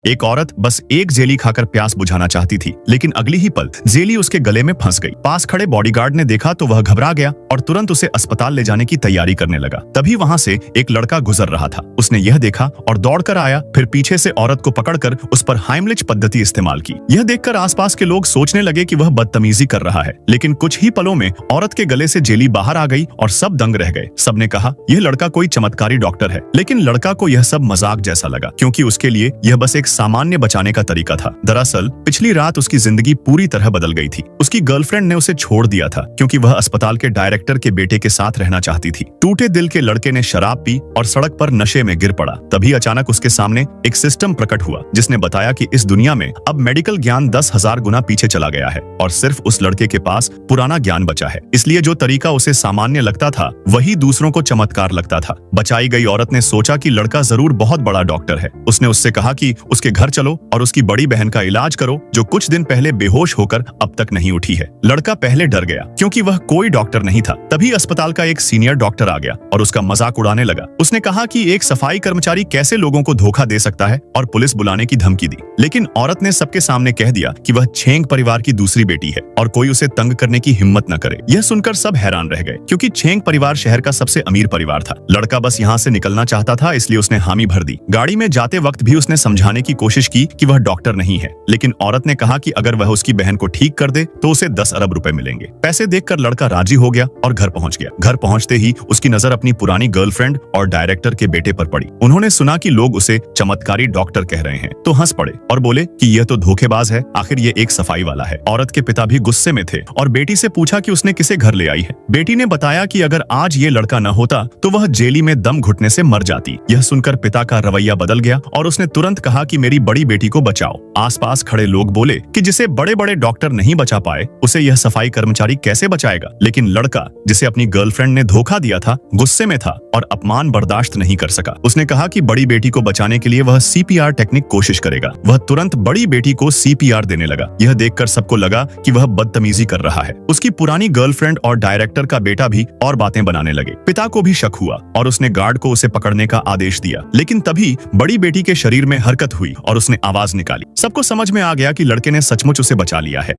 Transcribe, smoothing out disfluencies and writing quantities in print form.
एक औरत बस एक जेली खाकर प्यास बुझाना चाहती थी, लेकिन अगली ही पल जेली उसके गले में फंस गई। पास खड़े बॉडीगार्ड ने देखा तो वह घबरा गया और तुरंत उसे अस्पताल ले जाने की तैयारी करने लगा। तभी वहां से एक लड़का गुजर रहा था। उसने यह देखा और दौड़कर आया, फिर पीछे से औरत को पकड़कर उस पर हाइमलिच पद्धति इस्तेमाल की। यह देखकर आसपास के लोग सोचने लगे कि वह बदतमीजी कर रहा है, लेकिन कुछ ही पलों में औरत के गले से जेली बाहर आ गई और सब दंग रह गए। सबने कहा यह लड़का कोई चमत्कारी डॉक्टर है, लेकिन लड़का को यह सब मजाक जैसा लगा, क्योंकि उसके लिए यह बस एक सामान्य बचाने का तरीका था। दरअसल पिछली रात उसकी जिंदगी पूरी तरह बदल गई थी। उसकी गर्लफ्रेंड ने उसे छोड़ दिया था क्योंकि वह अस्पताल के डायरेक्टर के बेटे के साथ रहना चाहती थी। टूटे दिल के लड़के ने शराब पी और सड़क पर नशे में गिर पड़ा। तभी अचानक उसके सामने एक सिस्टम प्रकट हुआ जिसने बताया कि इस दुनिया में अब मेडिकल ज्ञान 10,000 गुना पीछे चला गया है और सिर्फ उस लड़के के पास पुराना ज्ञान बचा है। इसलिए जो तरीका उसे सामान्य लगता था वही दूसरों को चमत्कार लगता था। बचाई गई औरत ने सोचा कि लड़का जरूर बहुत बड़ा डॉक्टर है। उसने उससे कहा कि उसके घर चलो और उसकी बड़ी बहन का इलाज करो जो कुछ दिन पहले बेहोश होकर अब तक नहीं उठी है। लड़का पहले डर गया क्योंकि वह कोई डॉक्टर नहीं था। तभी अस्पताल का एक सीनियर डॉक्टर आ गया और उसका मजाक उड़ाने लगा। उसने कहा कि एक सफाई कर्मचारी कैसे लोगों को धोखा दे सकता है और पुलिस बुलाने की धमकी दी। लेकिन औरत ने सबके सामने कह दिया कि वह छेंग परिवार की दूसरी बेटी है और कोई उसे तंग करने की हिम्मत न करे। यह सुनकर सब हैरान रह गए क्योंकि छेंग परिवार शहर का सबसे अमीर परिवार था। लड़का बस यहाँ से निकलना चाहता था, इसलिए उसने हामी भर दी। गाड़ी में जाते वक्त भी उसने समझाने की कोशिश की कि वह डॉक्टर नहीं है, लेकिन औरत ने कहा कि अगर वह उसकी बहन को ठीक कर दे तो उसे 10 अरब रुपए मिलेंगे। पैसे देखकर लड़का राजी हो गया और घर पहुंच गया। घर पहुंचते ही उसकी नजर अपनी पुरानी गर्लफ्रेंड और डायरेक्टर के बेटे पर पड़ी। उन्होंने सुना कि लोग उसे चमत्कारी डॉक्टर कह रहे हैं तो हंस पड़े और बोले कि यह तो धोखेबाज है, आखिर ये एक सफाई वाला है। औरत के पिता भी गुस्से में थे और बेटी से पूछा कि उसने किसे घर ले आई है। बेटी ने बताया कि अगर आज ये लड़का न होता तो वह जेली में दम घुटने से मर जाती। यह सुनकर पिता का रवैया बदल गया और उसने तुरंत कहा कि मेरी बड़ी बेटी को बचाओ। आसपास खड़े लोग बोले कि जिसे बड़े बड़े डॉक्टर नहीं बचा पाए उसे यह सफाई कर्मचारी कैसे बचाएगा। लेकिन लड़का जिसे अपनी गर्लफ्रेंड ने धोखा दिया था गुस्से में था और अपमान बर्दाश्त नहीं कर सका। उसने कहा कि बड़ी बेटी को बचाने के लिए वह सीपीआर टेक्निक कोशिश करेगा। वह तुरंत बड़ी बेटी को सीपीआर देने लगा। यह देखकर सबको लगा कि वह बदतमीजी कर रहा है। उसकी पुरानी गर्लफ्रेंड और डायरेक्टर का बेटा भी और बातें बनाने लगे। पिता को भी शक हुआ और उसने गार्ड को उसे पकड़ने का आदेश दिया। लेकिन तभी बड़ी बेटी के शरीर में हरकत हुई और उसने आवाज निकाली। सबको समझ में आ गया कि लड़के ने सचमुच उसे बचा लिया है।